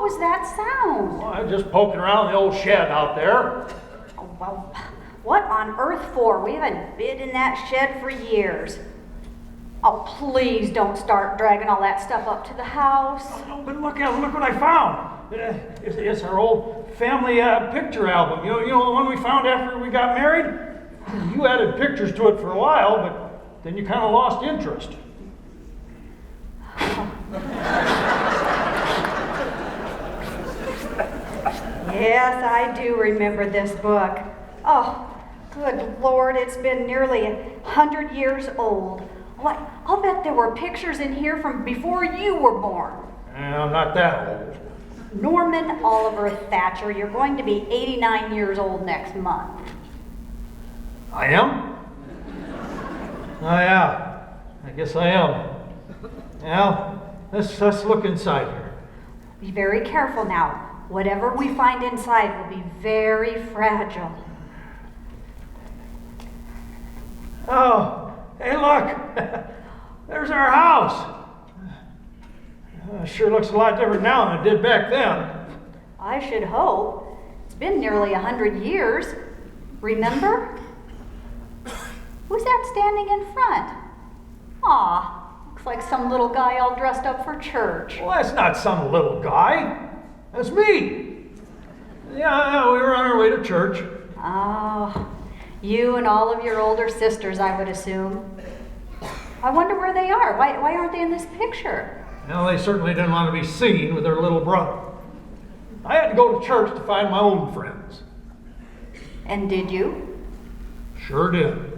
was that sound? Well, I'm just poking around the old shed out there. Oh, well, what on earth for? We haven't been in that shed for years. Oh, please don't start dragging all that stuff up to the house. Oh, but look what I found. It's our old family picture album. You know the one we found after we got married? You added pictures to it for a while, but then you kind of lost interest. Yes, I do remember this book. Oh, good Lord, it's been nearly 100 years old. What? I'll bet there were pictures in here from before you were born. I'm not that old. Norman Oliver Thatcher, you're going to be 89 years old next month. I am? Oh, yeah. I guess I am. Well, let's look inside here. Be very careful now. Whatever we find inside will be very fragile. Oh, hey, look. There's our house. Sure looks a lot different now than it did back then. I should hope. It's been nearly 100 years. Remember? Who's that standing in front? Aw, looks like some little guy all dressed up for church. Well, that's not some little guy. That's me. Yeah, we were on our way to church. Oh, you and all of your older sisters, I would assume. I wonder where they are. Why aren't they in this picture? Well, they certainly didn't want to be seen with their little brother. I had to go to church to find my own friends. And did you? Sure did.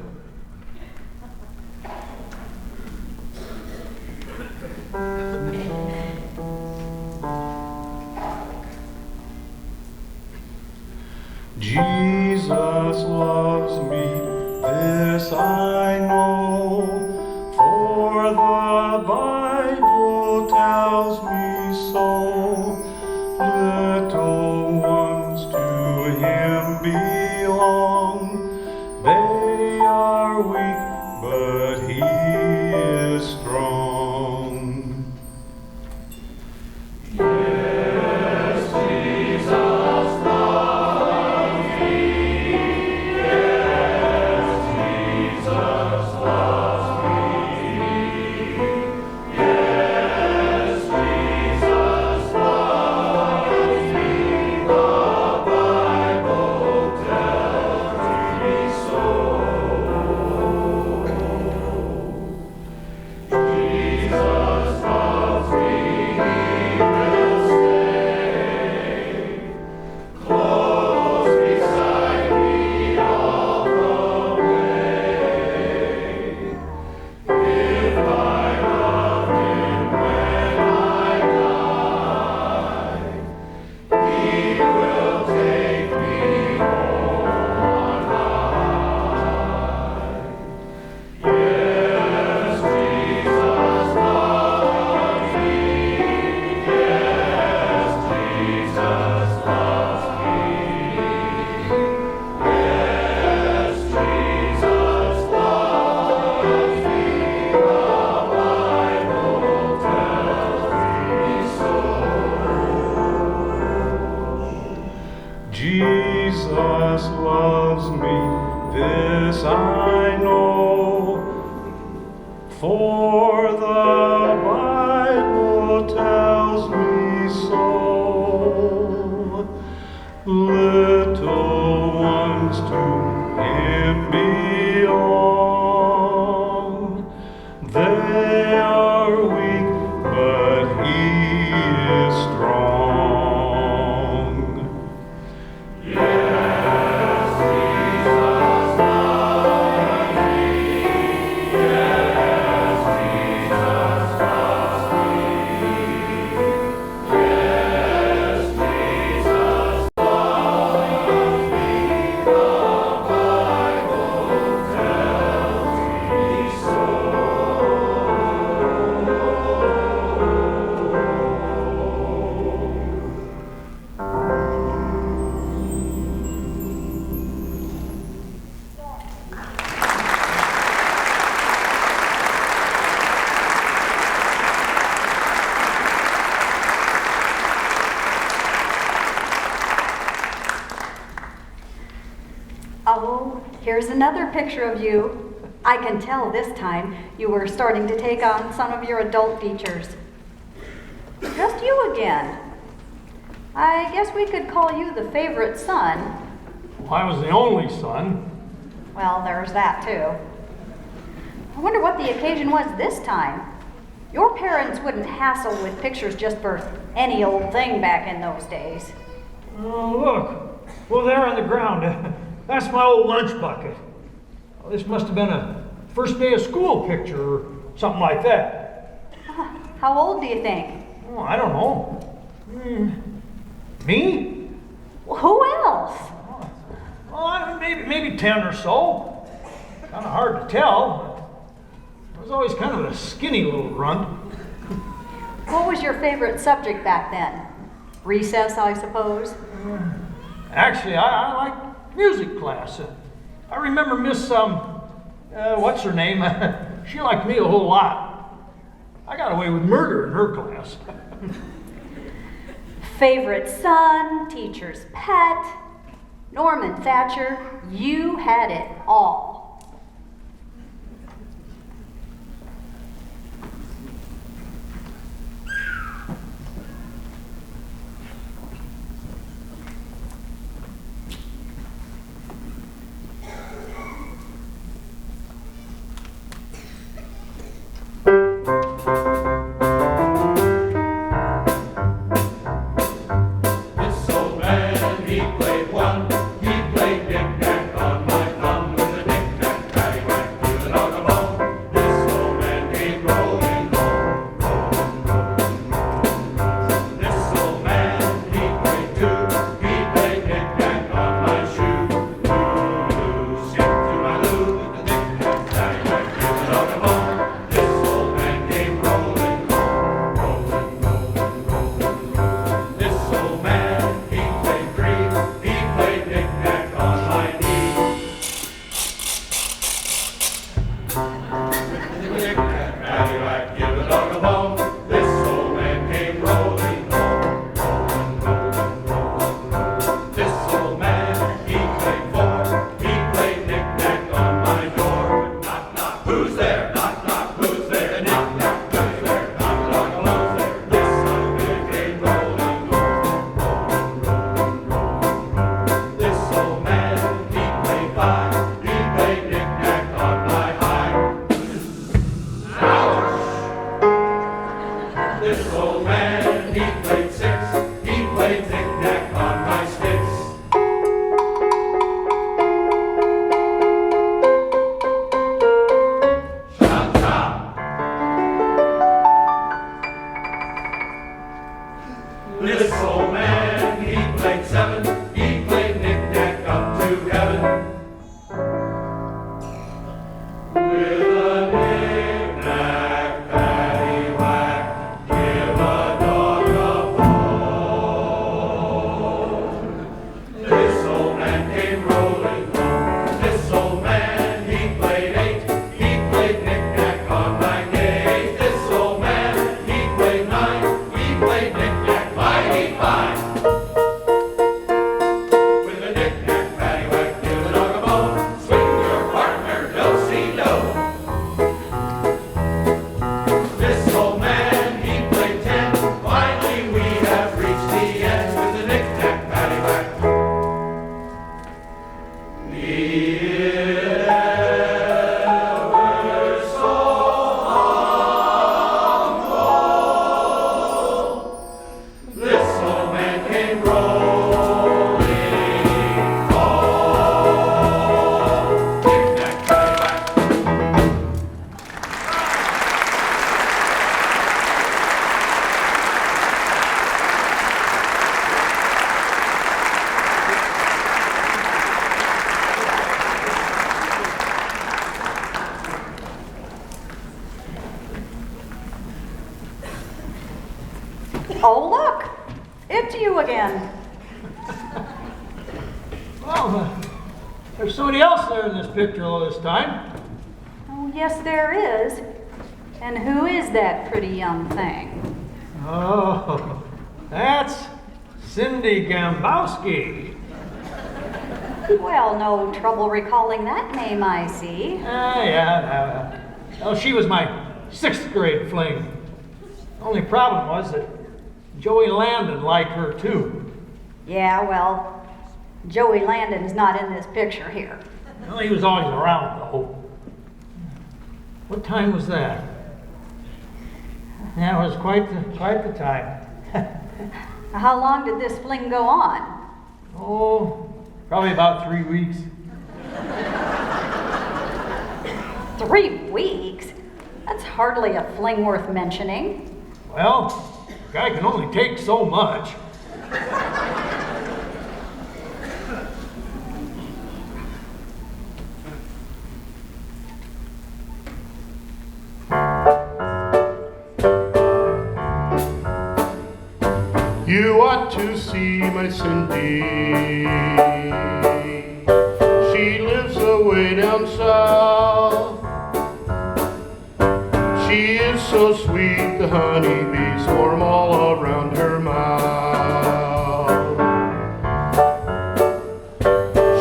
Jesus loves me, this I know, for the Bible tells me so. Little ones to him belong, they are weak, but he is strong. Yes, Jesus loves me. Yes, Jesus loves me. Yes, Jesus loves me. The Bible tells me so. Jesus loves me. He will stay close beside me all the way. If I love him when I die, he will take me home on high. Yes, Jesus loves me. Yes, Jesus loves me. Yes, Jesus loves me. The Bible tells me so. Jesus loves me, this I know, for the Bible tells me so. Little ones to him belong, they are weak, but he is strong. Yes, Jesus loves me. Yes, Jesus loves me. Yes, Jesus loves me. Here's another picture of you. I can tell this time you were starting to take on some of your adult features. Just you again. I guess we could call you the favorite son. Well, I was the only son. Well, there's that too. I wonder what the occasion was this time. Your parents wouldn't hassle with pictures just for any old thing back in those days. Oh, look. Well, there on the ground. That's my old lunch bucket. Well, this must have been a first day of school picture or something like that. How old do you think? Oh, I don't know. Me? Well, who else? Well, maybe 10 or so. Kind of hard to tell. I was always kind of a skinny little runt. What was your favorite subject back then? Recess, I suppose? Actually, I liked music class. I remember Miss, what's her name? She liked me a whole lot. I got away with murder in her class. Favorite son, teacher's pet, Norman Thatcher, you had it all. This old man, he played one. He played knick-knack on my thumb with a knick-knack, paddywhack, give a dog a bone. This old man came rolling home, rolling, rolling, rolling. This old man, he played two. He played knick-knack on my shoe. Loo, skip to my loo with a knick-knack, paddywhack, give a dog a bone. This old man came rolling home, rolling, rolling, rolling, rolling. This old man, he played three. He played knick-knack on my knee. Knick-knack, paddywhack, give a dog a bone. This old man came rolling home, rolling, rolling, rolling, rolling. This old man, he played four. He played knick-knack on my door. Knock, knock, who's there? Knock, knock, who's there? Knick-knack, who's there? Knock, knock, who's there? This old man came rolling home, rolling, rolling, rolling, rolling. This old man, he played five. He played knick-knack on my high. Ouch! This old man, he played six. He played knick-knack on my sticks. Chop, chop. This old man, he played seven. He played knick-knack up to heaven. With a knick-knack, paddywhack, give a dog a bone. This old man came rolling home. This old man, he played eight. He played knick-knack on my gate. This old man, he played nine. He played knick-knack mighty fine. With a knick-knack, paddywhack, give a dog a bone. Swing your partner, do-si-do. This old man, he played 10. Finally, we have reached the end with a knick-knack, paddywhack. Be it ever so humble, this old man came rolling home. Knick-knack, paddywhack. Oh, look! It's you again. Well, there's somebody else there in this picture all this time. Oh, yes, there is. And who is that pretty young thing? Oh, that's Cindy Gambowski. Well, no trouble recalling that name, I see. Yeah. Well, she was my 6th grade fling. Only problem was that Joey Landon liked her too. Yeah, well, Joey Landon's not in this picture here. Well, he was always around though. What time was that? Yeah, it was quite the time. How long did this fling go on? Oh, probably about 3 weeks. 3 weeks? That's hardly a fling worth mentioning. Well, a guy can only take so much. You ought to see my Cindy. She lives away down south. She is so sweet, the honeybees swarm all around her mouth.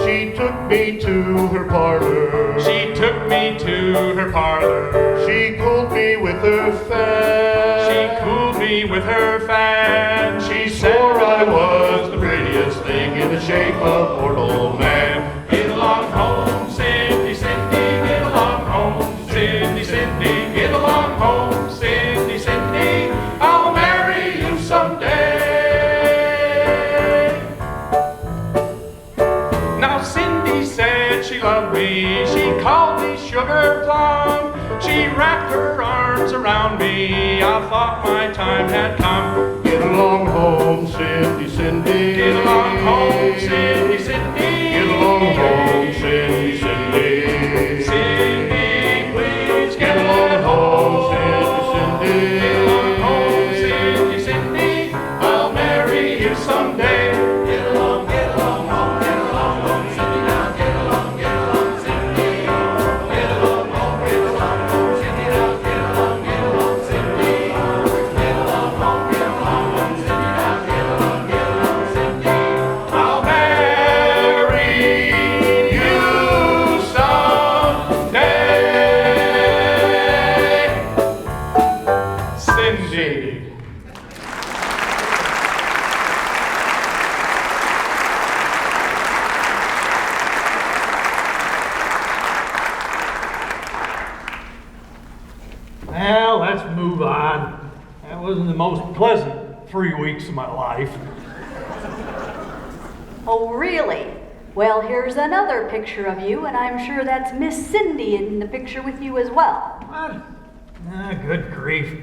She took me to her parlor. She took me to her parlor. She cooled me with her fan. She cooled me with her fan. She swore I was the prettiest thing in the shape of mortal man. Get along home, Cindy, Cindy. Get along home, Cindy, Cindy. Get along home, Cindy, Cindy. I'll marry you someday. Now Cindy said she loved me. She called me Sugar Plum. She wrapped her arms around me. I thought my time had come. Get along home, Cindy, Cindy. Get along home, Cindy, Cindy. Get along home, Cindy, Cindy. Cindy, please Get along home, Cindy, Cindy. Get along home, Cindy, Cindy. I'll marry you someday. Get along home, Cindy. Now get along, Cindy. Get along home, Cindy. Now get along, Cindy. Get along home, Cindy. Now get along, Cindy. I'll marry you someday. Cindy. Well, let's move on. That wasn't the most pleasant 3 weeks of my life. Oh, really? Well, here's another picture of you, and I'm sure that's Miss Cindy in the picture with you as well. What? Good grief.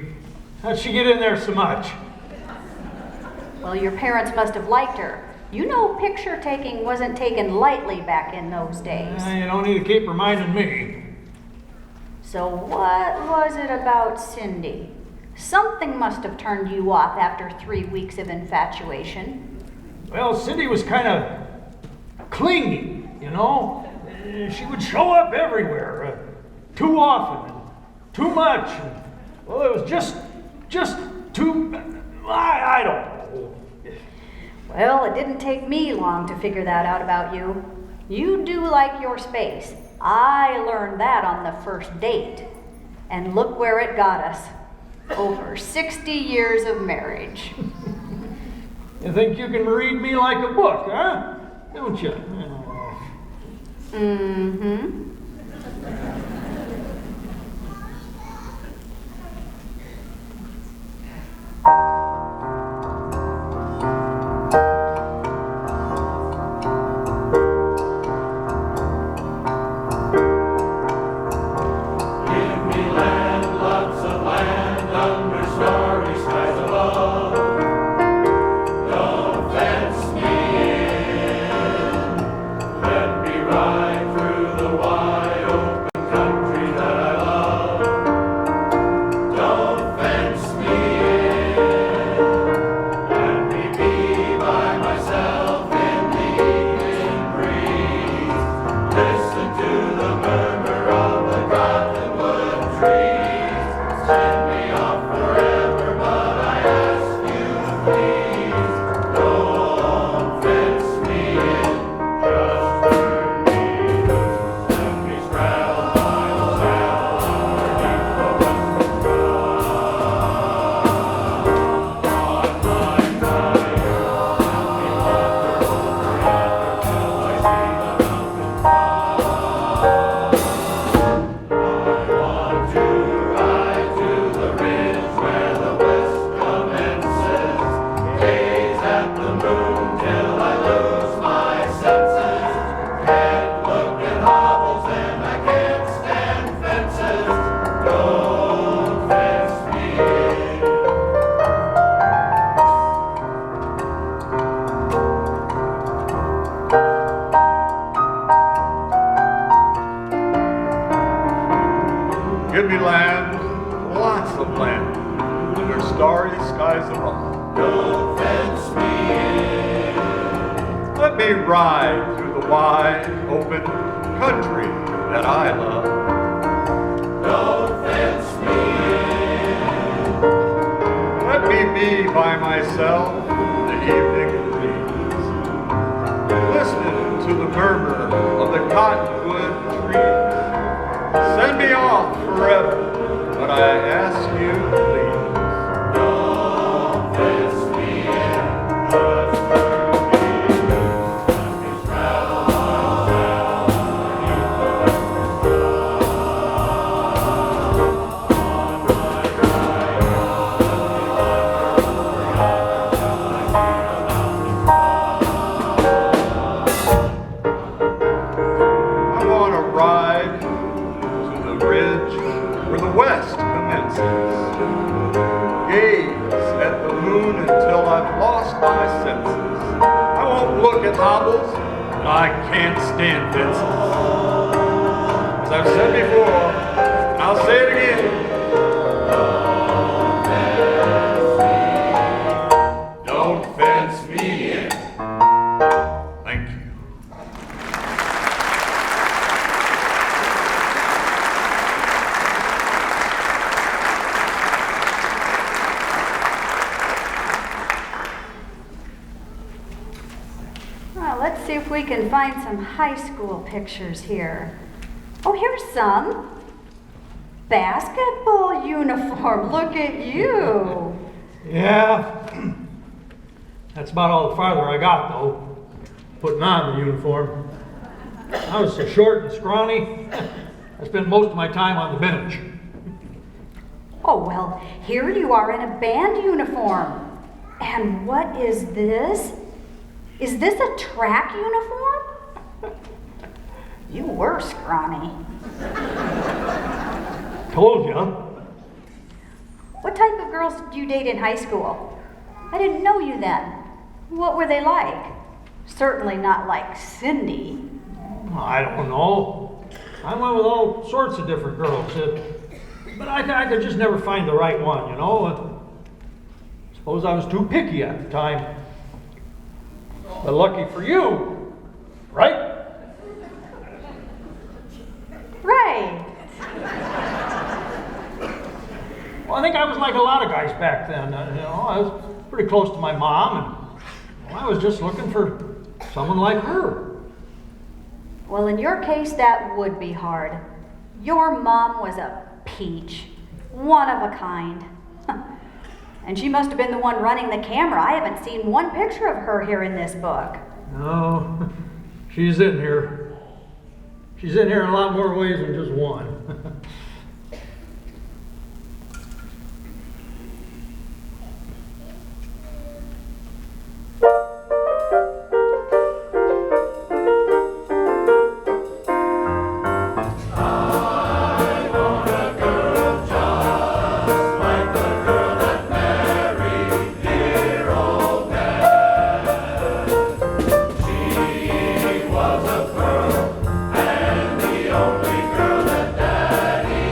How'd she get in there so much? Well, your parents must have liked her. You know, picture taking wasn't taken lightly back in those days. You don't need to keep reminding me. So what was it about Cindy? Something must have turned you off after 3 weeks of infatuation. Well, Cindy was kind of clingy, you know? She would show up everywhere, too often, and too much. Well, it was just too, I don't know. Well, it didn't take me long to figure that out about you. You do like your space. I learned that on the first date. And look where it got us. Over 60 years of marriage. You think you can read me like a book, huh? Don't you? Mm-hmm. Give me land, lots of land, under starry skies above. Don't fence me in, let me ride through the wide me ride through the wide open country that I love. Don't fence me in. Let me be by myself in the evening breeze, listening to the murmur of the cottonwood trees. Send me off forever, but I ask you please. Don't fence me in. Just for me. Let me travel on down. You I want to ride to the ridge where the west commences. Gaze at the moon until I've lost my senses. I won't look at hobbles, but I can't stand fences. As I've said before, and I'll say it again. Don't fence me in. Thank you. Well, let's see if we can find some high school pictures here. Oh, here's some. Basketball uniform, look at you. Yeah. That's about all the farther I got, though, putting on the uniform. I was so short and scrawny, I spent most of my time on the bench. Oh, well, here you are in a band uniform. And what is this? Is this a track uniform? You were scrawny. Told ya. What type of girls did you date in high school? I didn't know you then. What were they like? Certainly not like Cindy. I don't know. I went with all sorts of different girls, but I could just never find the right one, you know. Suppose I was too picky at the time. But lucky for you, right? Right. Well, I think I was like a lot of guys back then. You know, I was pretty close to my mom, and well, I was just looking for someone like her. Well, in your case, that would be hard. Your mom was a peach, one of a kind. And she must have been the one running the camera. I haven't seen one picture of her here in this book. No, she's in here. She's in here in a lot more ways than just one. was a girl, and the only girl that Daddy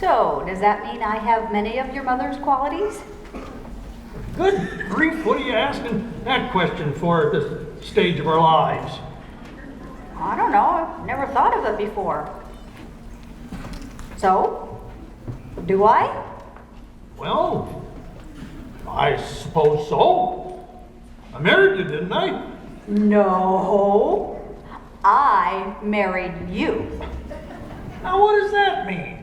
So, does that mean I have many of your mother's qualities? Good grief, what are you asking that question for at this stage of our lives? I don't know. I've never thought of it before. So, do I? Well, I suppose so. I married you, didn't I? No. I married you. Now, what does that mean?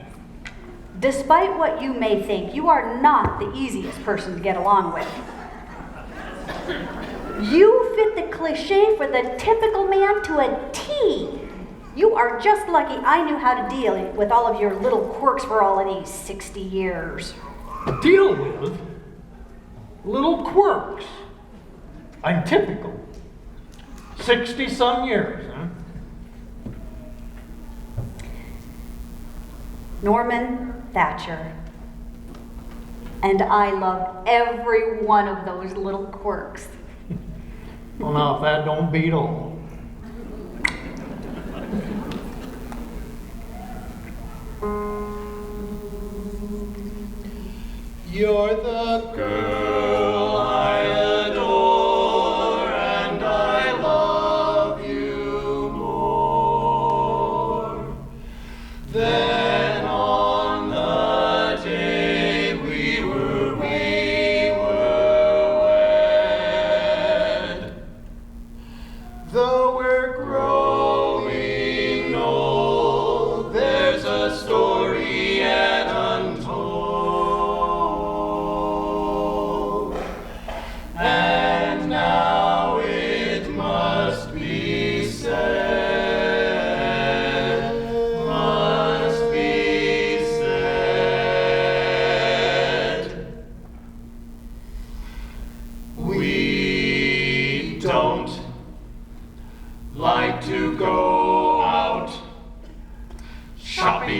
Despite what you may think, you are not the easiest person to get along with. You fit the cliche for the typical man to a T. You are just lucky I knew how to deal with all of your little quirks for all of these 60 years. Deal with little quirks. I'm typical. 60-some years, huh? Norman Thatcher. And I love every one of those little quirks. Well, now, if that don't beat all. You're the girl I adore, and I love you more than on the day we were wed. Though we're growing old, there's a story yet untold. And now it must be said, must be said. We don't like to go out shopping.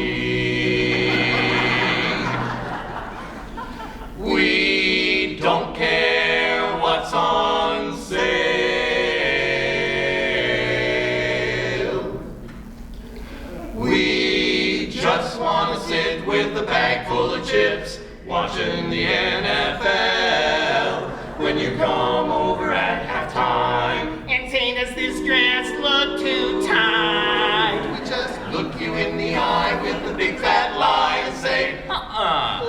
We don't care what's on sale. We just want to sit with a bag full of chips watching the NFL. When you come over at halftime and say, does this dress look too tight? We just look you in the eye with a big fat lie and say,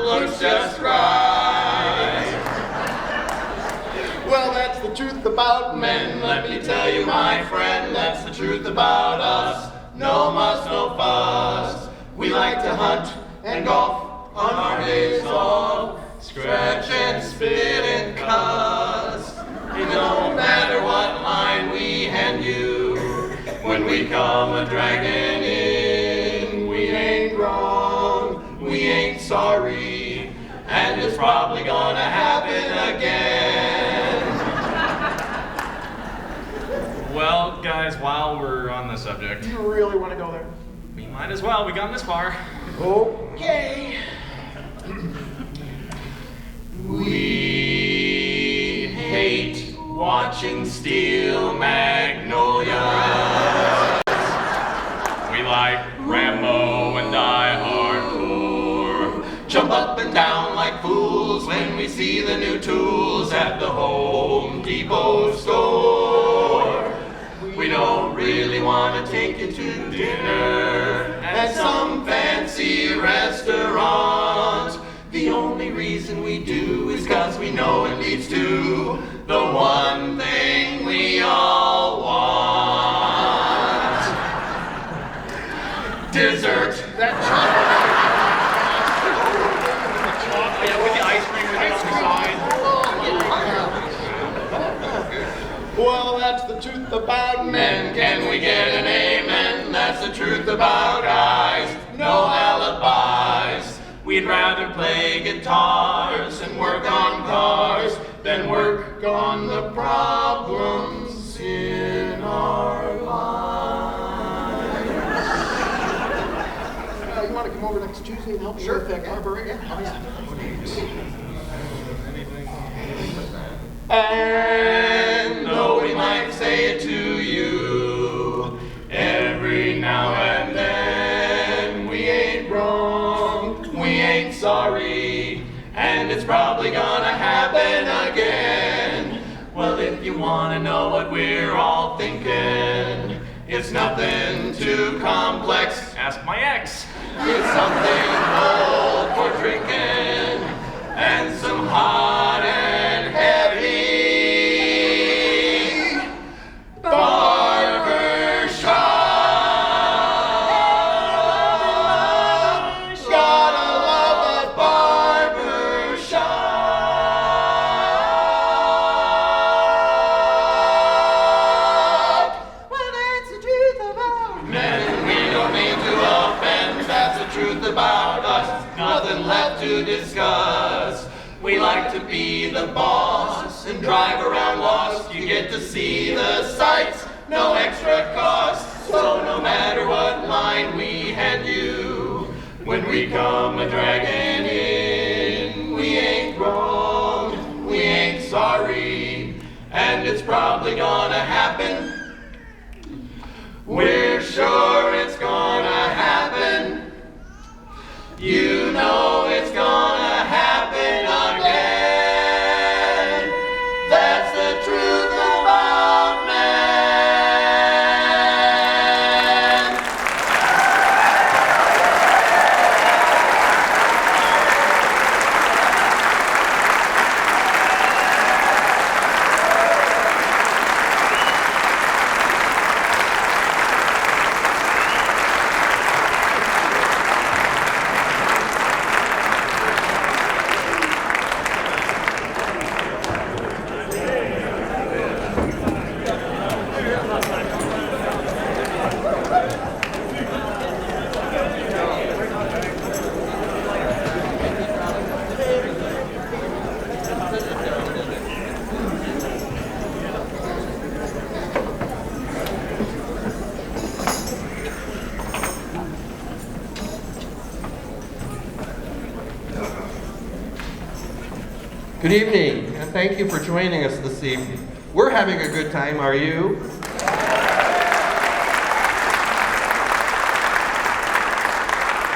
looks just right. Well, that's the truth about men, let me tell you, my friend, that's the truth about us. No muss, no fuss. We like to hunt and golf on our days off, scratch and spit and cuss. No matter what line we hand you, when we come a-dragging in, we ain't wrong, we ain't sorry, and it's probably gonna happen again. Well, guys, while we're on the subject, You really want to go there? we might as well. We got this far. Okay. We hate watching steel magnolias. We like Rambo and Die Hardcore. Jump up and down like fools when we see the new tools at the Home Depot store. We don't really want to take you to dinner at some fancy restaurant. The only reason we do is 'cause we know it leads to the one thing we all want. Dessert. Yeah, with the ice cream we get on the side. Well, that's the truth about men. Can we get an amen? That's the truth about guys. No alibis. We'd rather play guitars and work on cars than work on the problems in our lives. You want to come over next Tuesday and help me with that carburetor? And though we might say it to you every now and then, we ain't wrong, we we ain't sorry, and it's probably gonna happen again. Well, if you wanna know what we're all thinking, it's nothing too complex. Ask my ex. It's something old for drinking, and some hot and heavy barber shop. Gotta love that barber shop. Well, that's the truth about men. We don't mean to offend. That's the truth about us. Nothing left to discuss. We like to be the boss and drive around lost. You get to see the sights, no extra cost. So no matter what line we hand you, when we come a dragging in, we ain't wrong, we ain't sorry, and it's probably gonna happen. We're sure it's gonna happen. You know it's gonna happen again. That's the truth about men. Good evening, and thank you for joining us this evening. We're having a good time, are you?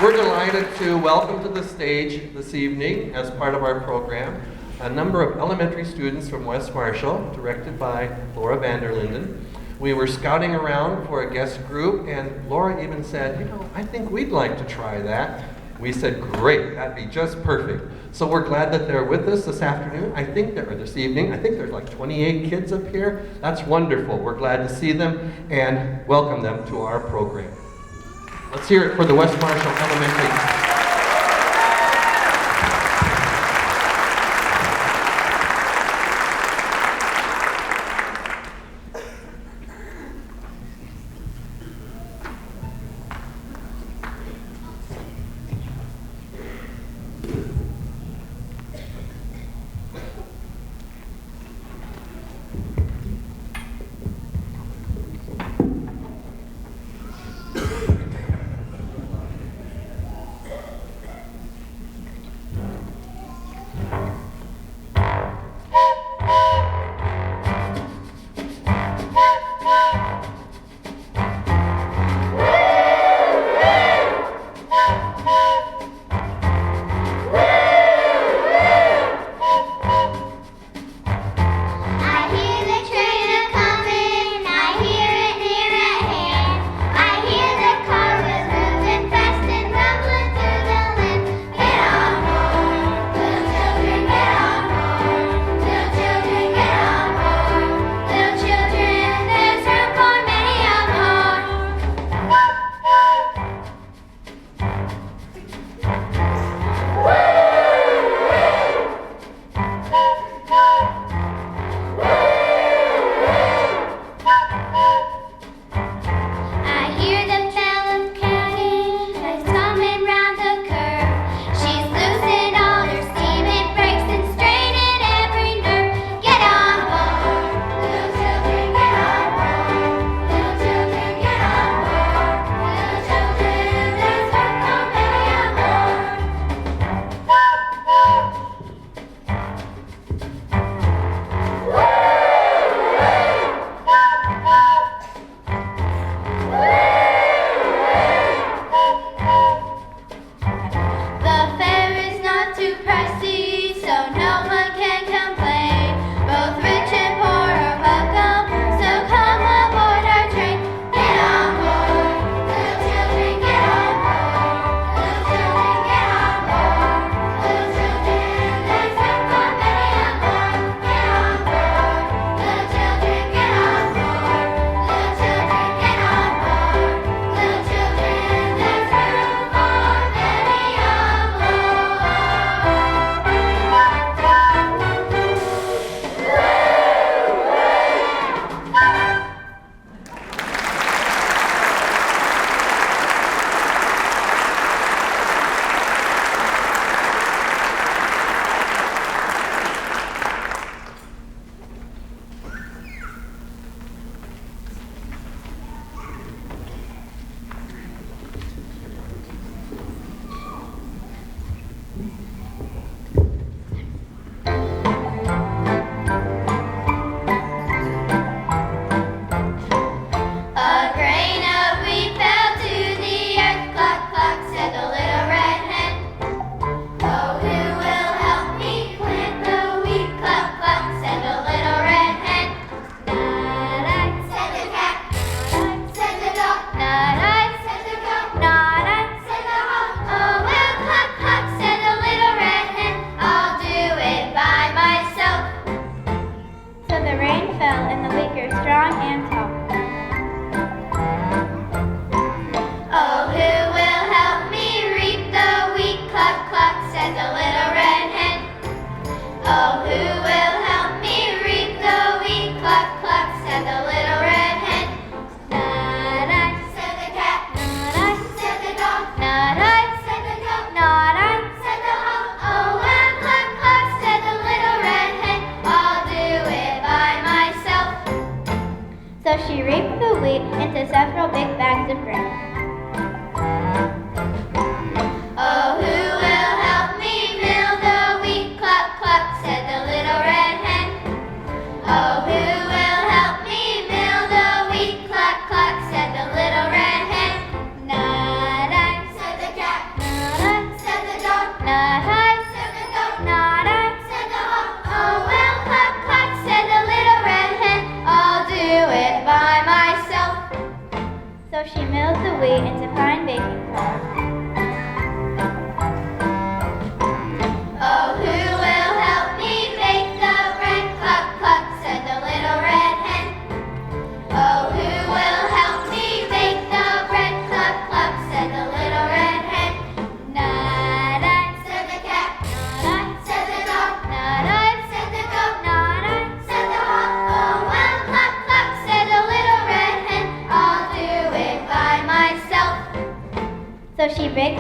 We're delighted to welcome to the stage this evening, as part of our program, a number of elementary students from West Marshall, directed by Laura Vanderlinden. We were scouting around for a guest group, and Laura even said, I think we'd like to try that. We said, great, that'd be just perfect. So we're glad that they're with us this afternoon. This evening. I think there's like 28 kids up here. That's wonderful. We're glad to see them and welcome them to our program. Let's hear it for the West Marshall Elementary.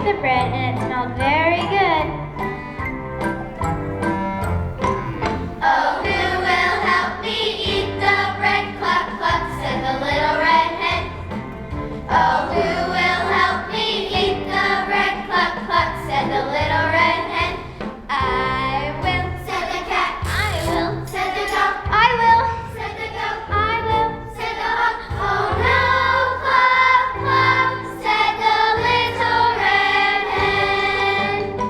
the bread and it smelled very good. Oh, who will help me eat the bread? Cluck, cluck, said the little red hen. Oh, who will help me eat the bread? Cluck, cluck, said the little red hen. I will, said the cat. I will, said the dog. I will, said the goat. I will, said the hog. Oh no, cluck, cluck, said the little red hen.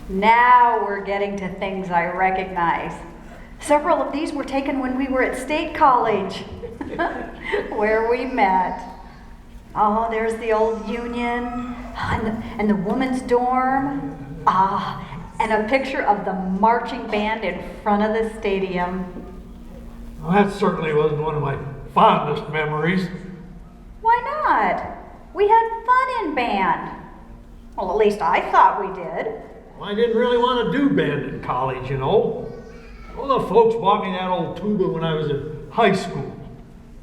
Now we're getting to things I recognize. Several of these were taken when we were at State College, where we met. Oh, there's the old Union, and the women's dorm. And a picture of the marching band in front of the stadium. Well, that certainly wasn't one of my fondest memories. Why not? We had fun in band. Well, at least I thought we did. Well, I didn't really want to do band in college, you know. Well, the folks bought me that old tuba when I was in high school.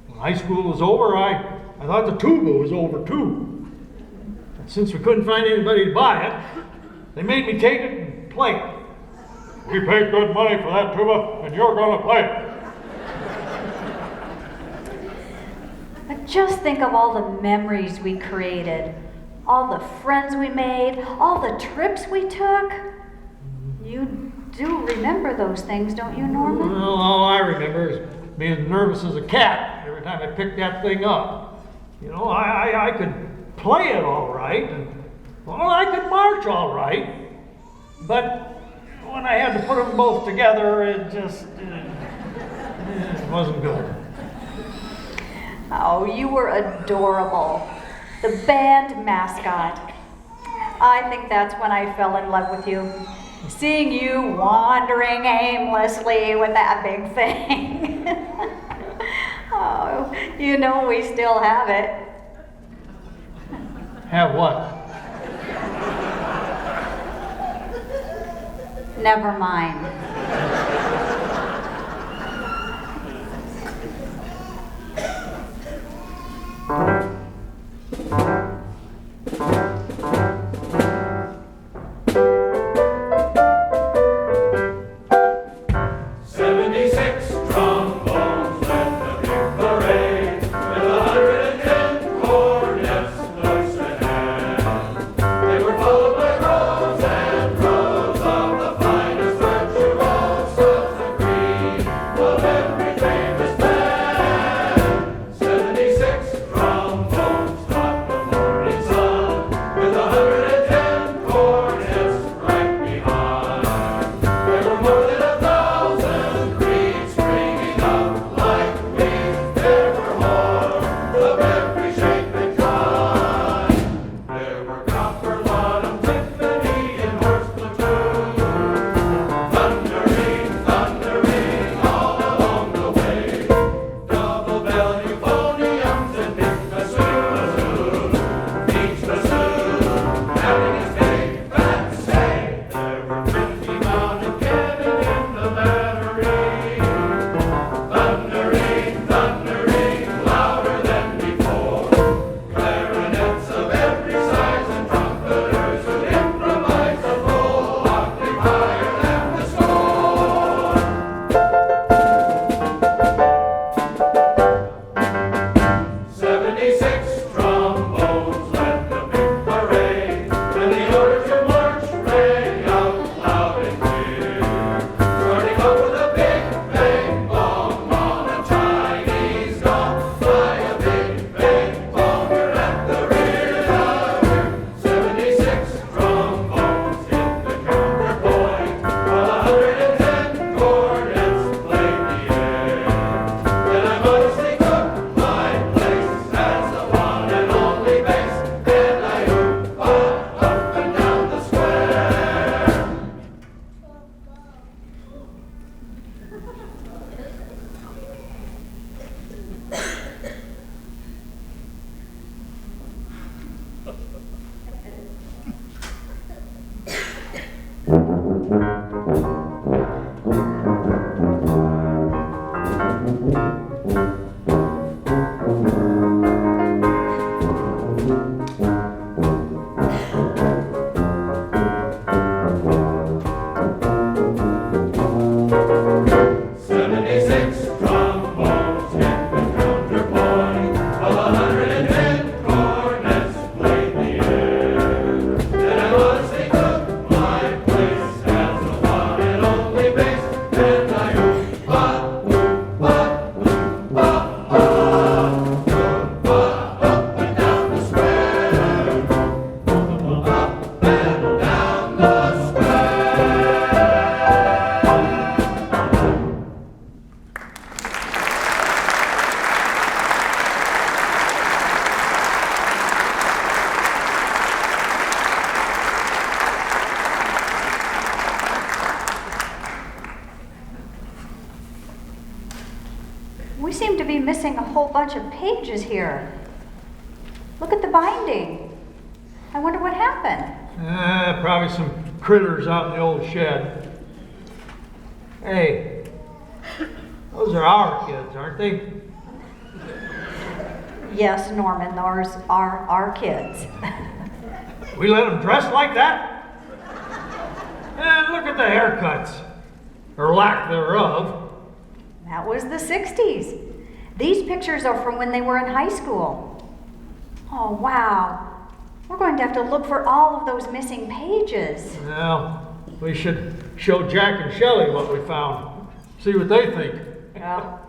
When high school was over, I thought the tuba was over too. And since we couldn't find anybody to buy it, they made me take it and play it. We paid good money for that tuba, and you're going to play it. Just think of all the memories we created, all the friends we made, all the trips we took. You do remember those things, don't you, Norman? Well, all I remember is being nervous as a cat every time I picked that thing up. You know, I could play it all right, and well, I could march all right, but when I had to put them both together, it just it wasn't good. Oh, you were adorable. The band mascot. I think that's when I fell in love with you. Seeing you wandering aimlessly with that big thing. Oh, you know we still have it. Have what? Never mind. missing a whole bunch of pages here. Look at the binding. I wonder what happened. Probably some critters out in the old shed. Hey, those are our kids, aren't they? Yes, Norman, those are our kids. We let them dress like that? And look at the haircuts, or lack thereof. That was the 60s. These pictures are from when they were in high school. Oh, wow. We're going to have to look for all of those missing pages. Well, we should show Jack and Shelley what we found. See what they think. Well,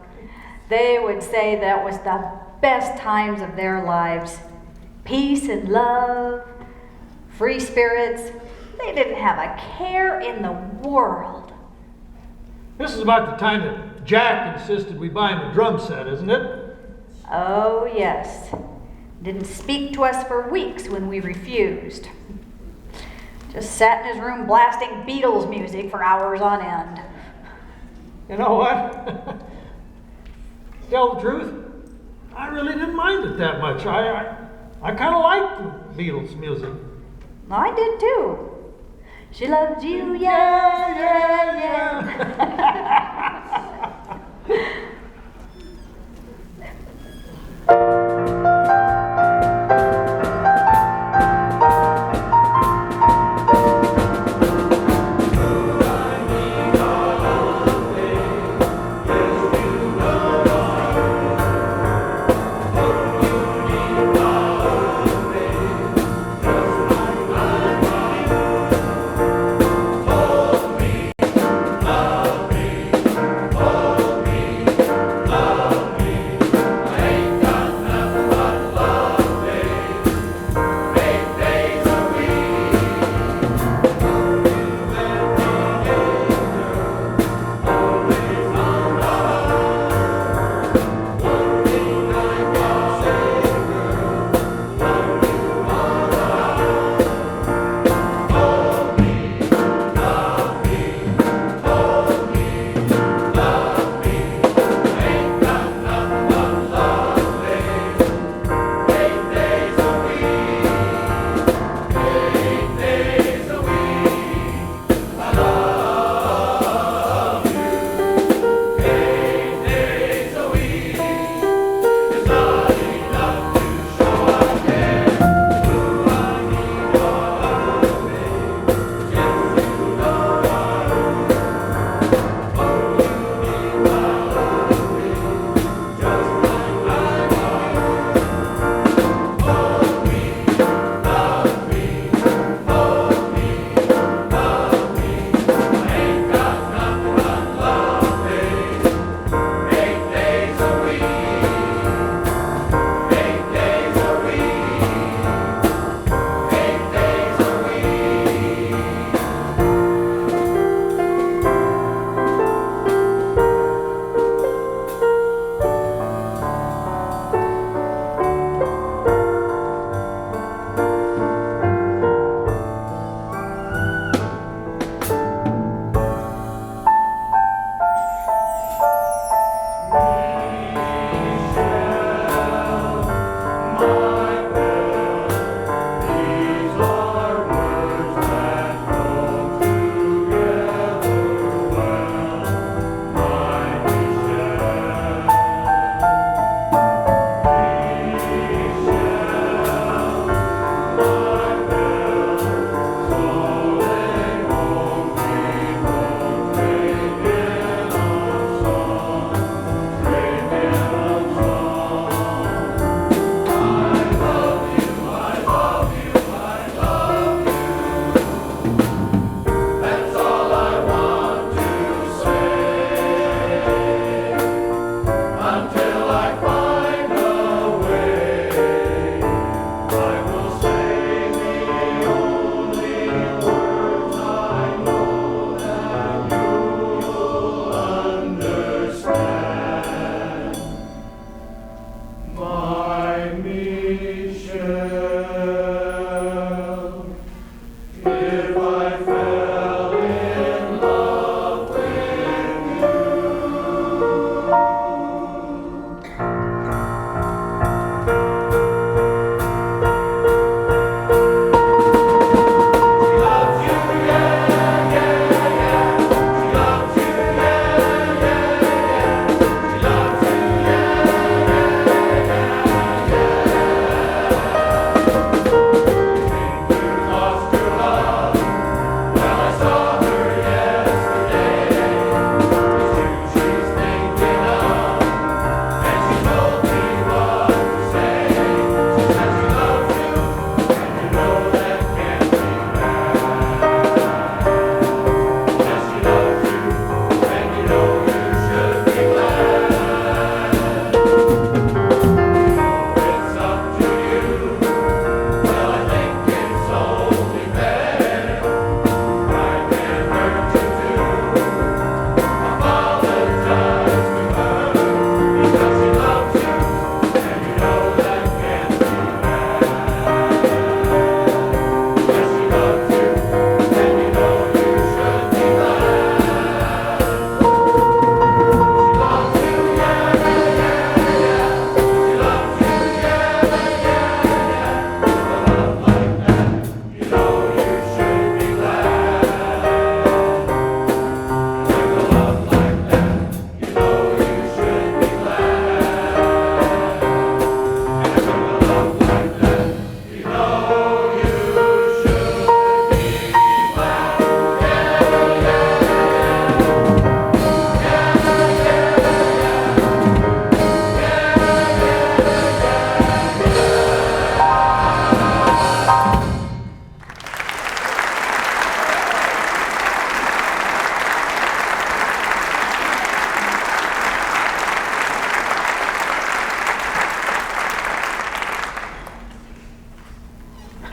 they would say that was the best times of their lives. Peace and love, free spirits. They didn't have a care in the world. This is about the time that Jack insisted we buy him a drum set, isn't it? Oh, yes. Didn't speak to us for weeks when we refused. Just sat in his room blasting Beatles music for hours on end. You know what? Tell the truth, I really didn't mind it that much. I kind of liked the Beatles music. I did too. She loves you, yeah, yeah, yeah.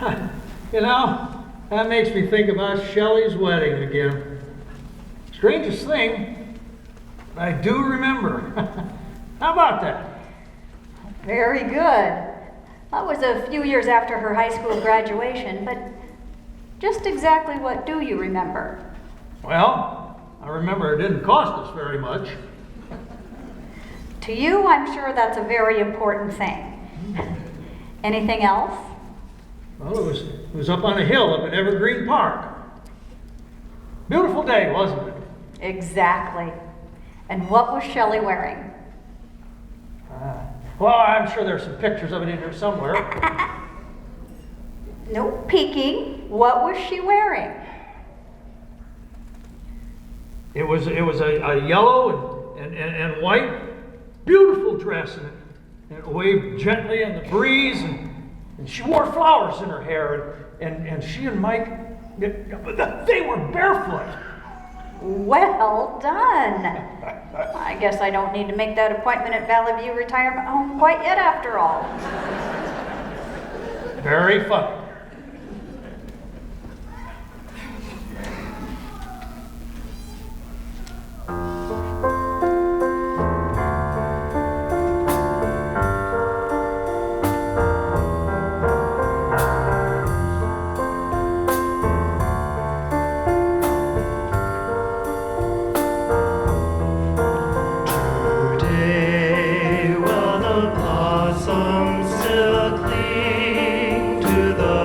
You know, that makes me think about Shelley's wedding again. Strangest thing, I do remember. How about that? Very good. That was a few years after her high school graduation, but just exactly what do you remember? Well, I remember it didn't cost us very much. To you, I'm sure that's a very important thing. Anything else? Well, it was up on a hill up in Evergreen Park. Beautiful day, wasn't it? Exactly. And what was Shelley wearing? Well, I'm sure there's some pictures of it in here somewhere. No peeking. What was she wearing? It was a yellow and white, beautiful dress, and it waved gently in the breeze, and she wore flowers in her hair, and she and Mike, they were barefoot. Well done. I guess I don't need to make that appointment at Valley View Retirement Home quite yet after all. Very funny. Today, while the blossoms still cling to the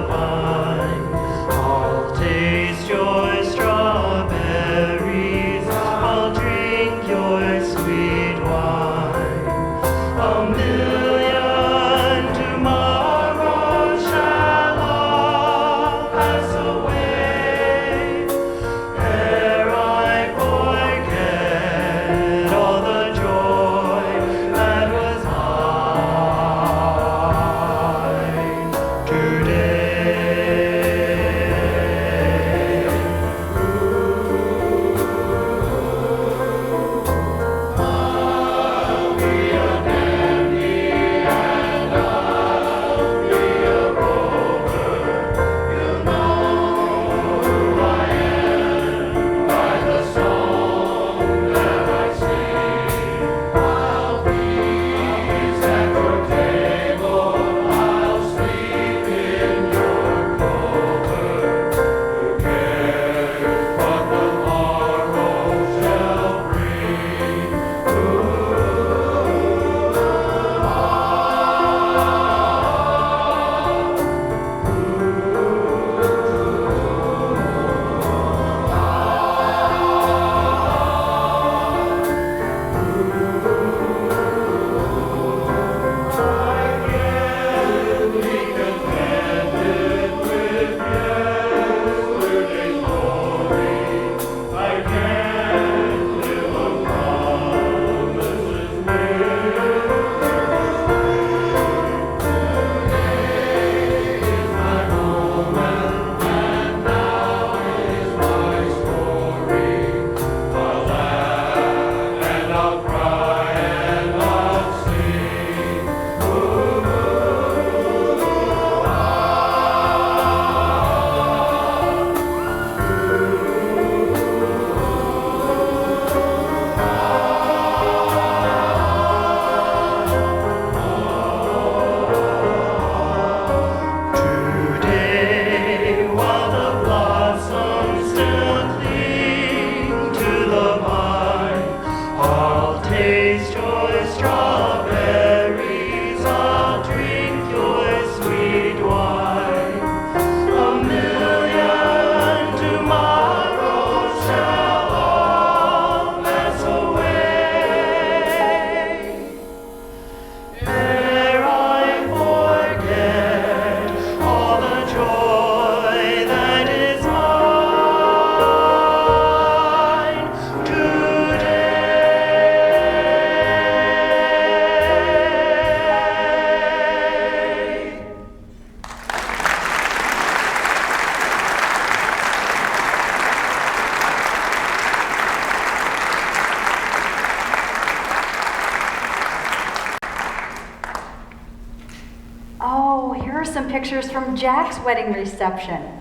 from Jack's wedding reception.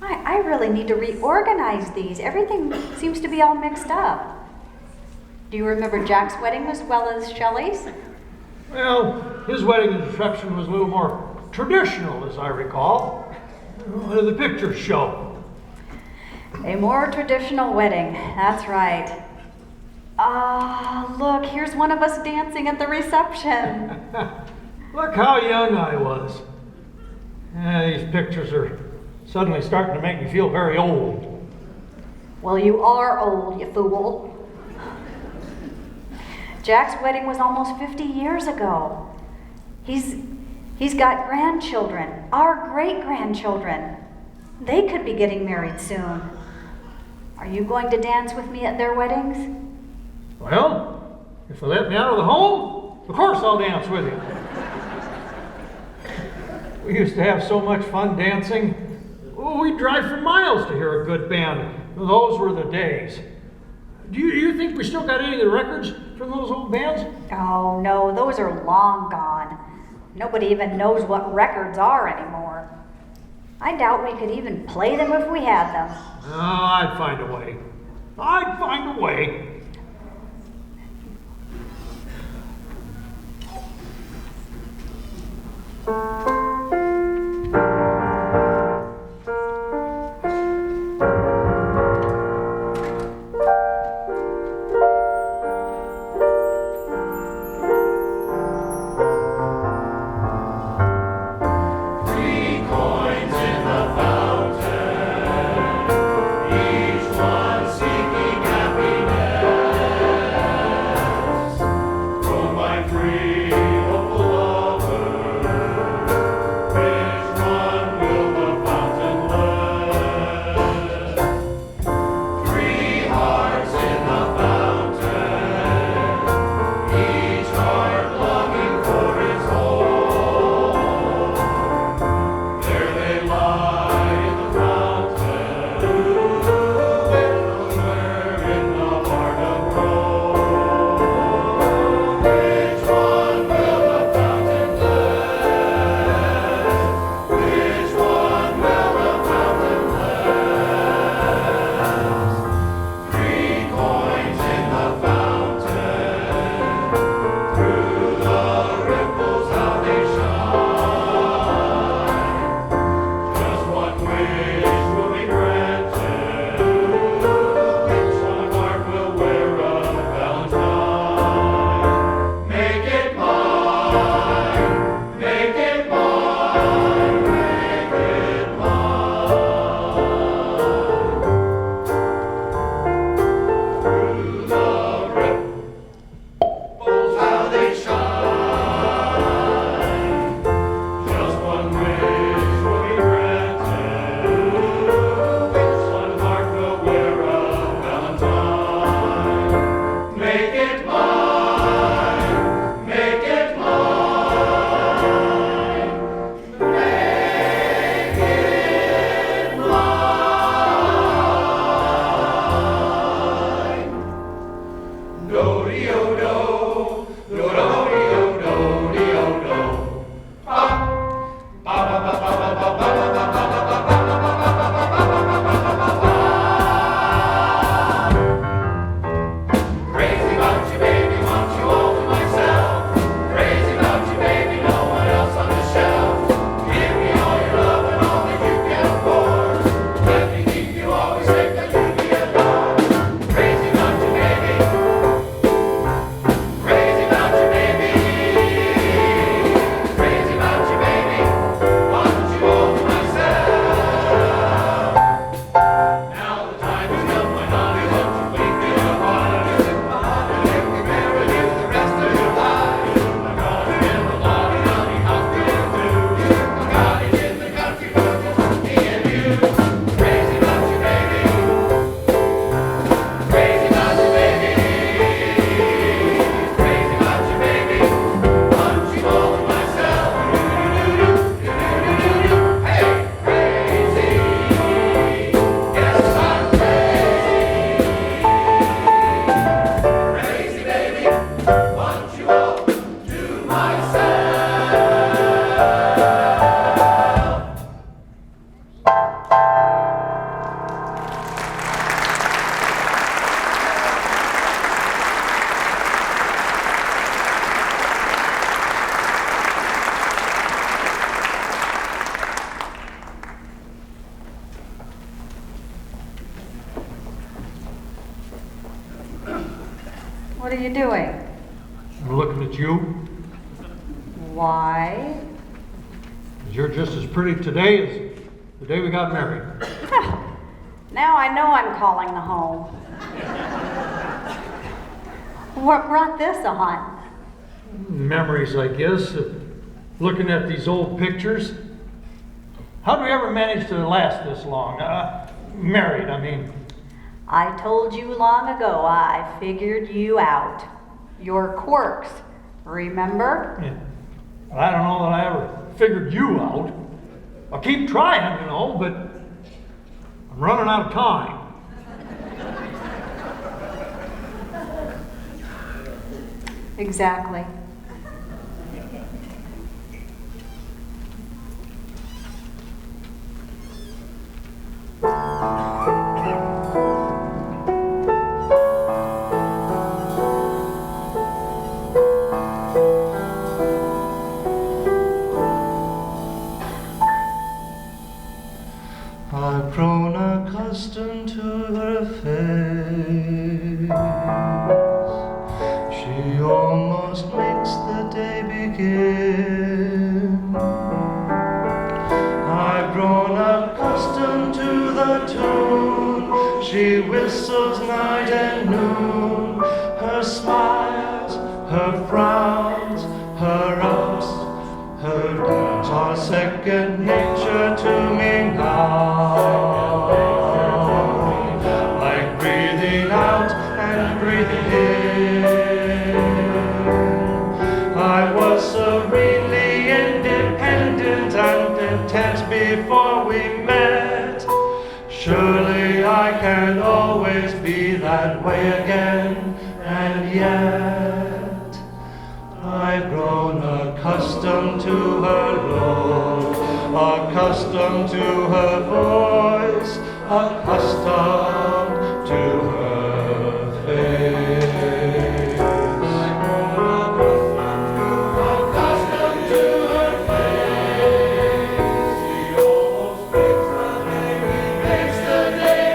I really need to reorganize these. Everything seems to be all mixed up. Do you remember Jack's wedding as well as Shelley's? Well, his wedding reception was a little more traditional, as I recall. What do the pictures show? A more traditional wedding, that's right. Ah, look, here's one of us dancing at the reception. Look how young I was. These pictures are suddenly starting to make me feel very old. Well, you are old, you fool. Jack's wedding was almost 50 years ago. He's got grandchildren, our great-grandchildren. They could be getting married soon. Are you going to dance with me at their weddings? Well, if they let me out of the home, of course I'll dance with you. We used to have so much fun dancing. Oh, we'd drive for miles to hear a good band. Those were the days. Do you think we still got any of the records from those old bands? Oh, no, those are long gone. Nobody even knows what records are anymore. I doubt we could even play them if we had them. Oh, I'd find a way. I'd find a way. What are you doing? I'm looking at you. Why? 'Cause you're just as pretty today as the day we got married. Now I know I'm calling the home. What brought this on? Memories, I guess, of looking at these old pictures. How'd we ever manage to last this long? Married, I mean. I told you long ago I figured you out. Your quirks, remember? Yeah. I don't know that I ever figured you out. I'll keep trying, but I'm running out of time. Exactly. I've grown accustomed to her face. She almost makes the day begin. I've grown accustomed to the tune she whistles night and noon. Her smiles, her frowns, her ups, her downs are second nature to me now. Like breathing out and breathing in. I was serenely independent and content before we met. Surely I can always be that way again, and yet I've grown accustomed to her look, accustomed to her voice, accustomed to her face. Accustomed to her face. She almost makes the day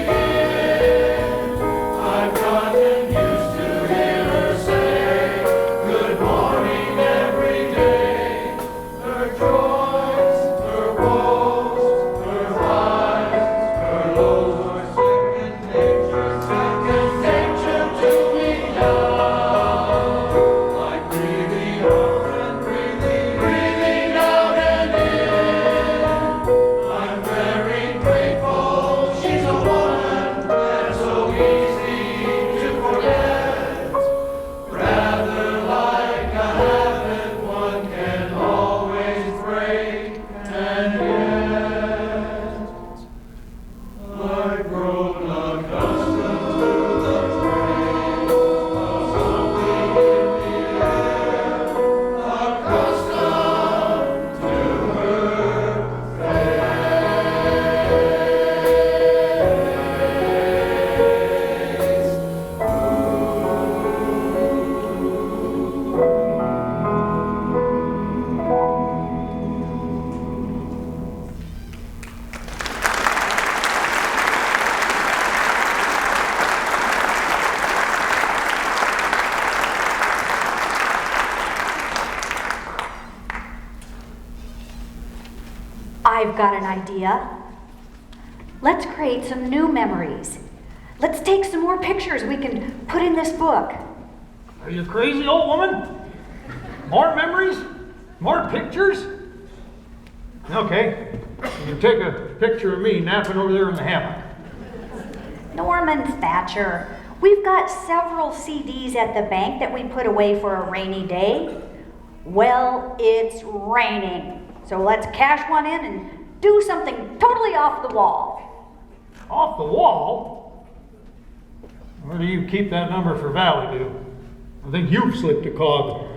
begin. I've gotten used to hear her say good morning every day. Her joys, her woes, her highs, her lows are second nature to me now. Like breathing out and breathing out and in. I'm very grateful she's a woman and so easy to forget. Rather like a habit one can always break, and yet I've grown accustomed to the train of something in the air, accustomed to her face. I've got an idea. Let's create some new memories. Let's take some more pictures we can put in this book. Are you crazy, old woman? More memories? More pictures? Okay, you can take a picture of me napping over there in the hammock. Norman Thatcher, we've got several CDs at the bank that we put away for a rainy day. Well, it's raining, so let's cash one in and do something totally off the wall. Off the wall? Where do you keep that number for Valley View? I think you've slipped a cog.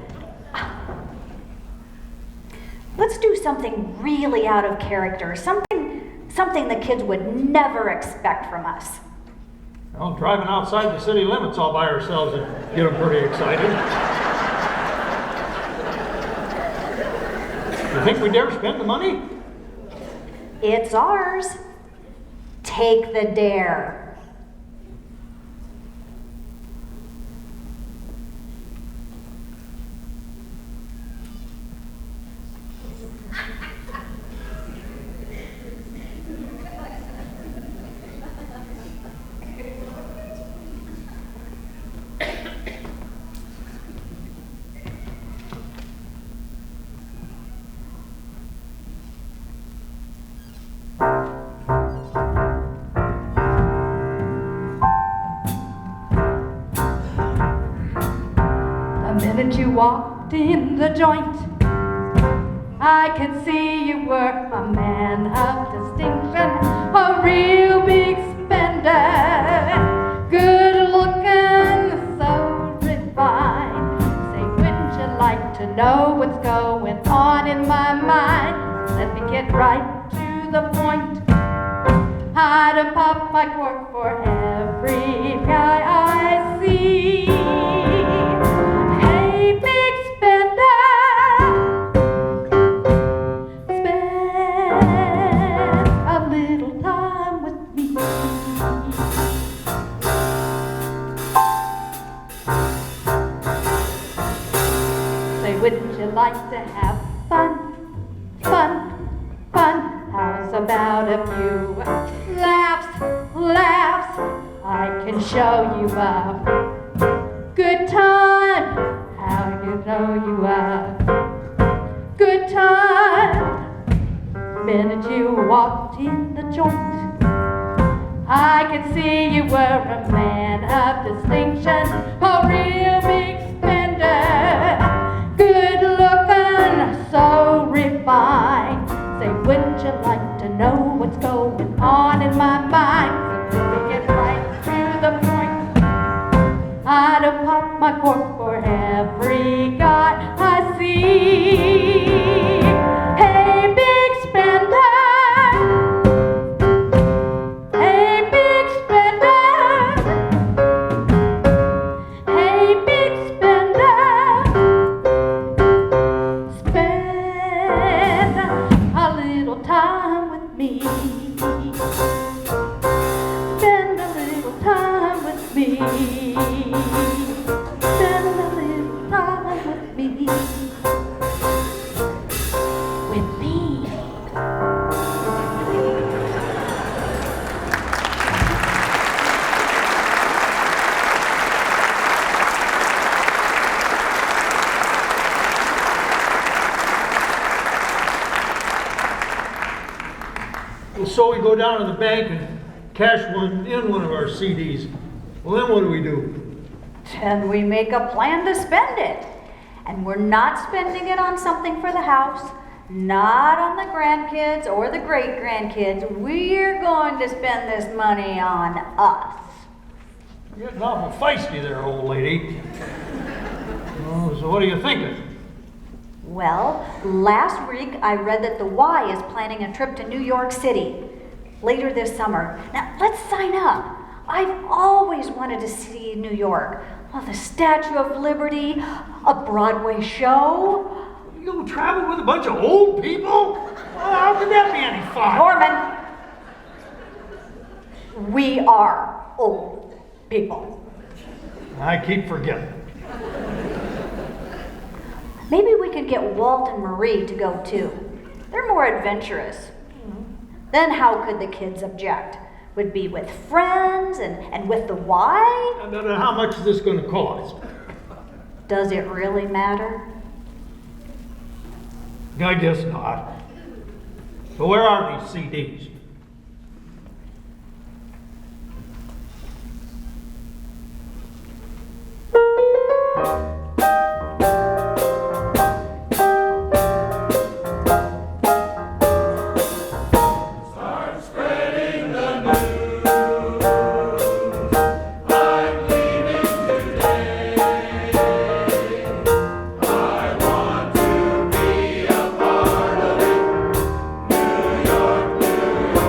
Let's do something really out of character, something the kids would never expect from us. Well, driving outside the city limits all by ourselves would get them pretty excited. You think we dare spend the money? It's ours. Take the dare. walked in the joint, I could see you were a man of distinction, a real big spender, good looking, so refined. Say, wouldn't you like to know what's going on in my mind? Let me get right to the point. I'd pop my cork for every guy I see. Hey, big spender, spend a little time with me. Say, wouldn't you like to have fun, fun, fun? How's about a few laughs, laughs? I can show you a good time. How do you know you a good time? The minute you walked in the joint, I could see you were a man of distinction, a real big spender, good looking, so refined. Say, wouldn't you like to know what's going on in my mind? So let me get right to the point. I'd pop my cork for every guy I see. Hey, big spender. Hey, big spender. Hey, big spender. Spend a little time with me. Spend a little time with me. Spend a little time with me. With me. So we go down to the bank and cash one of our CDs. Well, then what do we do? Then we make a plan to spend it. And we're not spending it on something for the house, not on the grandkids or the great-grandkids. We're going to spend this money on us. You're getting awful feisty there, old lady. Oh, so what are you thinking? Well, last week I read that the Y is planning a trip to New York City later this summer. Now, let's sign up. I've always wanted to see New York. Well, the Statue of Liberty, a Broadway show. You'll travel with a bunch of old people? Well, how could that be any fun? Norman, we are old people. I keep forgetting. Maybe we could get Walt and Marie to go too. They're more adventurous. Then how could the kids object? Would be with friends and with the Y? And how much is this going to cost? Does it really matter? I guess not. So where are these CDs? New York, New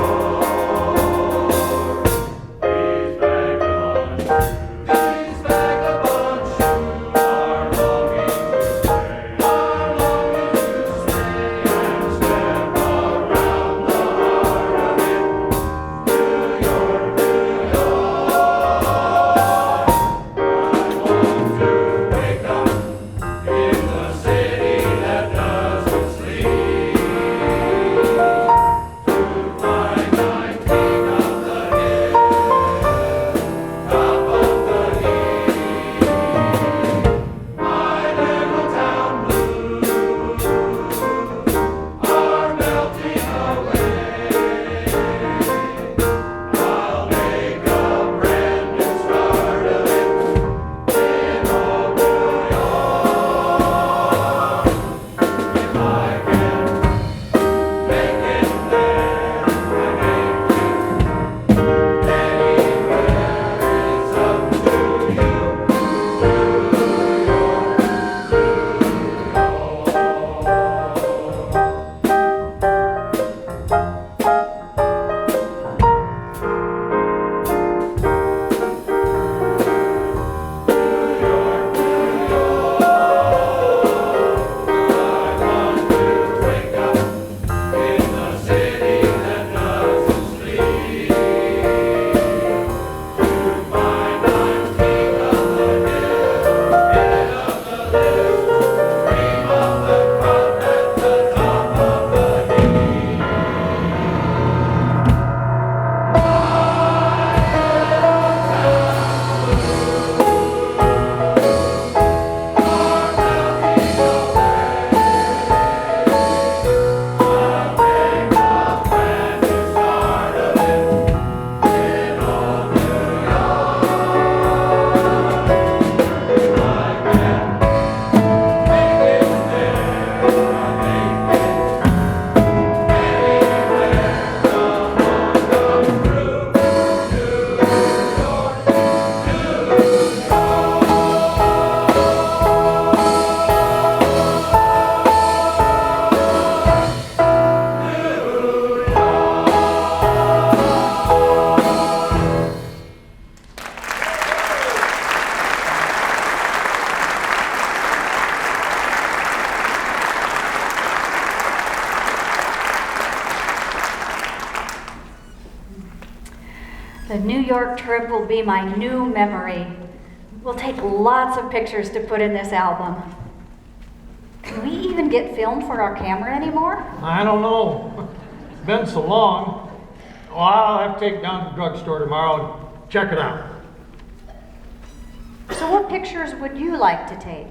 The New York trip will be my new memory. We'll take lots of pictures to put in this album. Can we even get film for our camera anymore? I don't know. It's been so long. Oh, I'll have to take it down to the drugstore tomorrow and check it out. So what pictures would you like to take?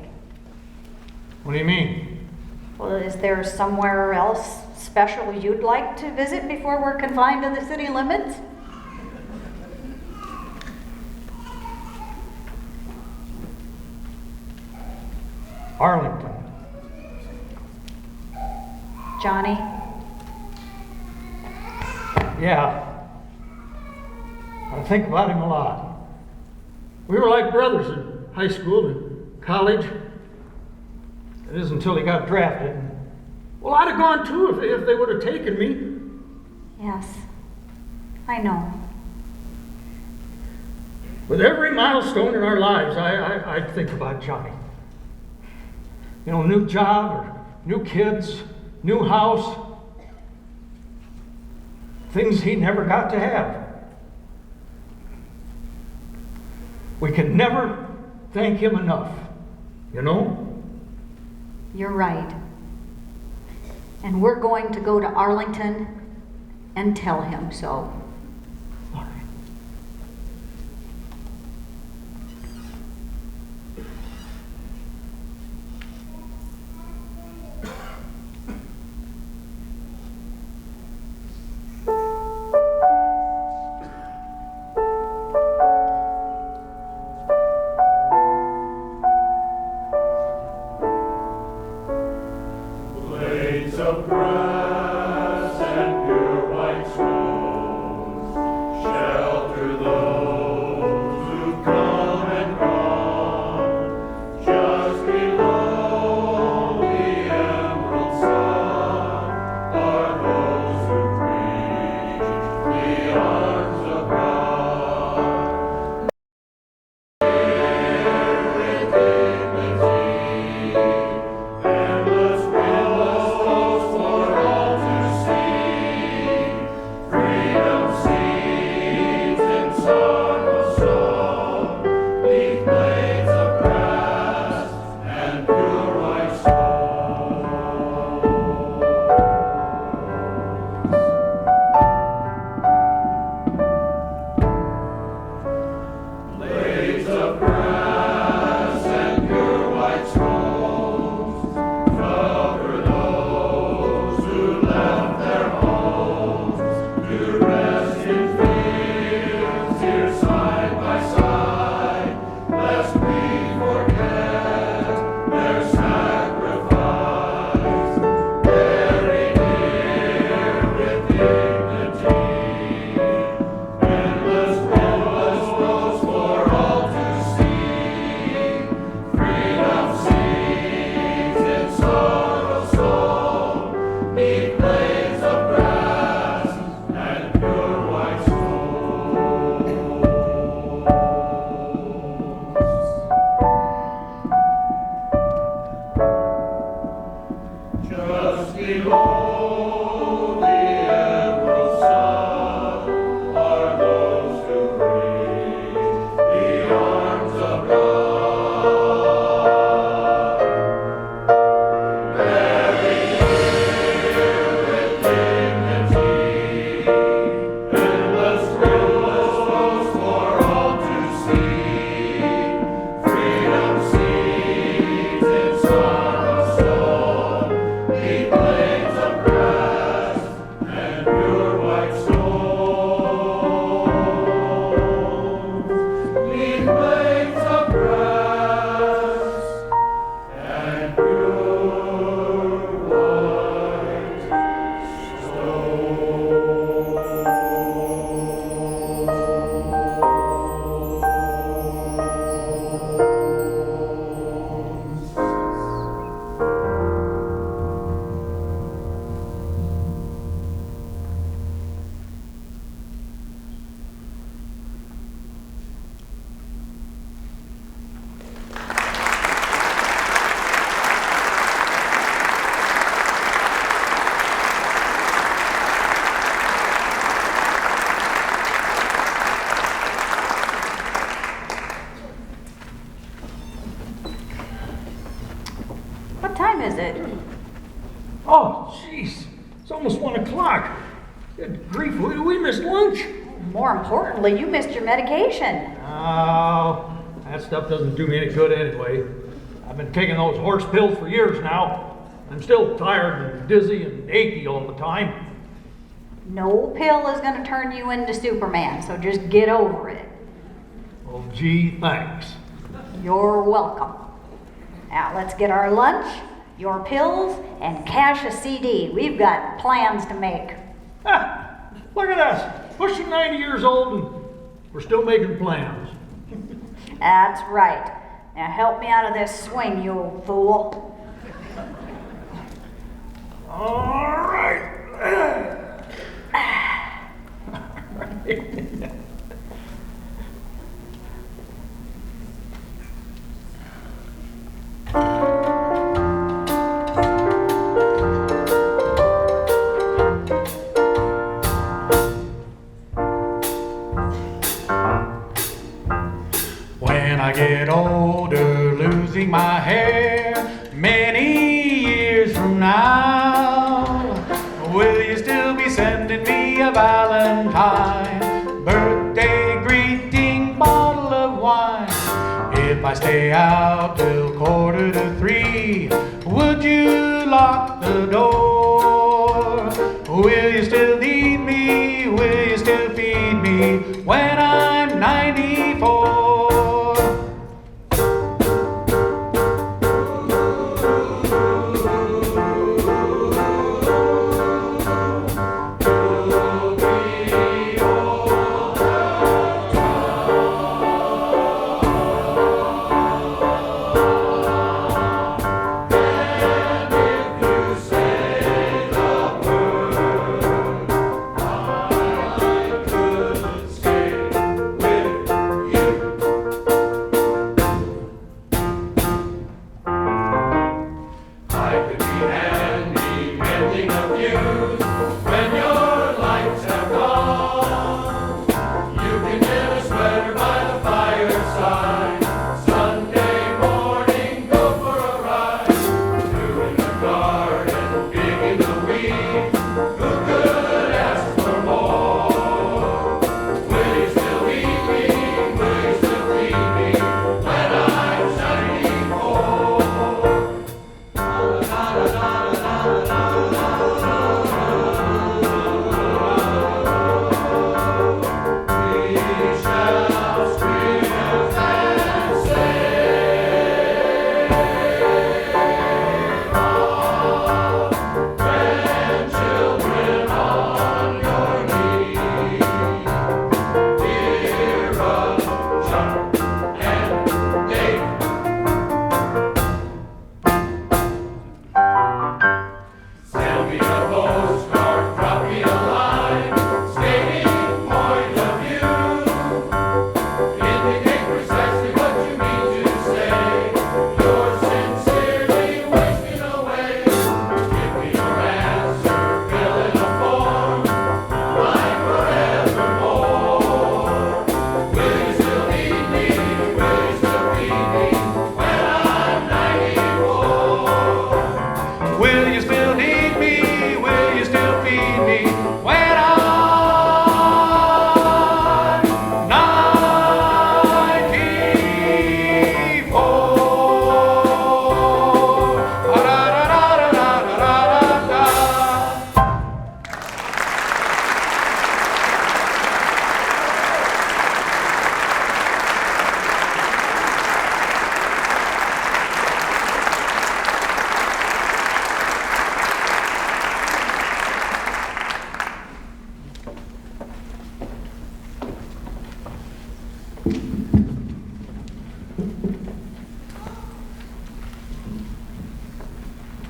What do you mean? Well, is there somewhere else special you'd like to visit before we're confined to the city limits? Arlington. Johnny? Yeah. I think about him a lot. We were like brothers in high school and college. It isn't until he got drafted. Well, I'd have gone too if they would have taken me. Yes, I know. With every milestone in our lives, I think about Johnny. You know, new job, or new kids, new house. Things he never got to have. We can never thank him enough, you know? You're right. And we're going to go to Arlington and tell him so. All right. Blades of grass and pure white stones shelter those who come and gone. Just below the emerald sun are those who preach the arms of God. Here with dignity, endless billows for all to see. Freedom seeds in sorrow sown, leaf blades of grass and pure white stones. Blades of grass and pure white stones cover those who left their homes to rest in fields here side by side, lest we forget their sacrifice. Buried here with dignity, endless billows for all to see. Freedom seeds in sorrow sown, neath blades of grass and pure white stones. Just below the emerald Good grief, we missed lunch. More importantly, you missed your medication. Oh, that stuff doesn't do me any good anyway. I've been taking those horse pills for years now. I'm still tired and dizzy and achy all the time. No pill is going to turn you into Superman, so just get over it. Oh, gee, thanks. You're welcome. Now let's get our lunch, your pills, and cash a CD. We've got plans to make. Ah, look at us, pushing 90 years old and we're still making plans. That's right. Now help me out of this swing, you old fool. All right. When I get older, losing my hair, many years from now, will you still be sending me a Valentine, birthday greeting, bottle of wine? If I stay out till 2:45, would you lock the door? Will you still need me? Will you still feed me when I'm 94?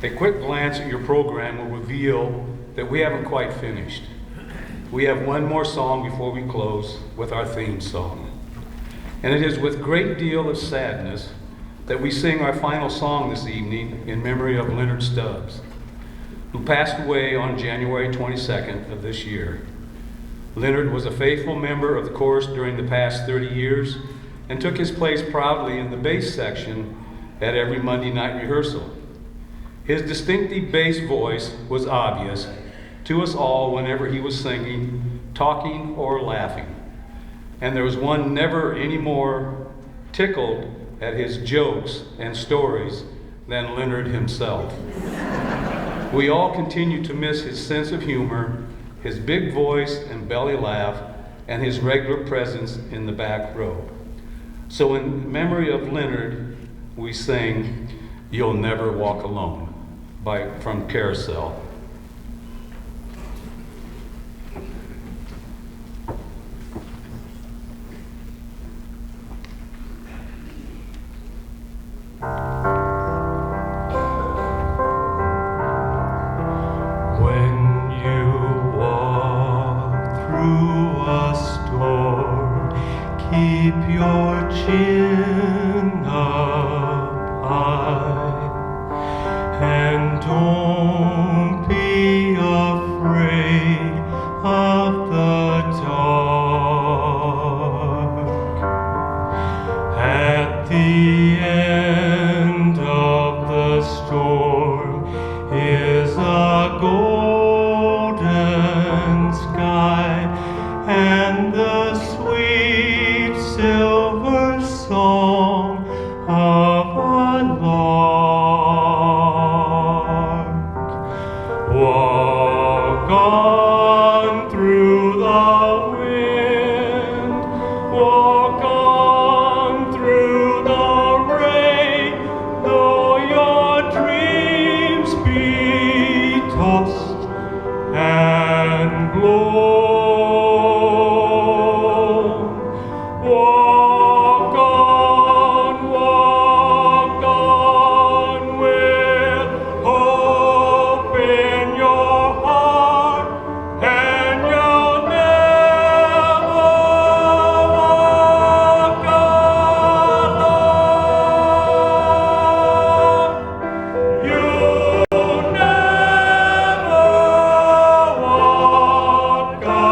A quick glance at your program will reveal that we haven't quite finished. We have one more song before we close with our theme song. And it is with great deal of sadness that we sing our final song this evening in memory of Leonard Stubbs, who passed away on January 22nd of this year. Leonard was a faithful member of the chorus during the past 30 years and took his place proudly in the bass section at every Monday night rehearsal. His distinctive bass voice was obvious, to us all whenever he was singing, talking, or laughing. And there was one never any more tickled at his jokes and stories than Leonard himself. We all continue to miss his sense of humor, his big voice and belly laugh, and his regular presence in the back row. So in memory of Leonard, we sing "You'll Never Walk Alone" from Carousel. When you walk through a storm, keep your chin up high, and don't be afraid of the dark. At the end of the storm is a golden sky and the sweet silver song of a lark. Walk on through the wind, walk on through the rain, though your dreams be tossed and blown. Walk on with hope in your heart, and you'll never walk alone. You'll never walk alone.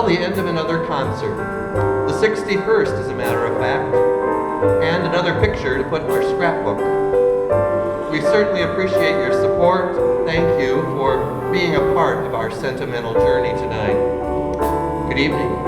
Well, the end of another concert. The 61st, as a matter of fact, and another picture to put in our scrapbook. We certainly appreciate your support. Thank you for being a part of our sentimental journey tonight. Good evening.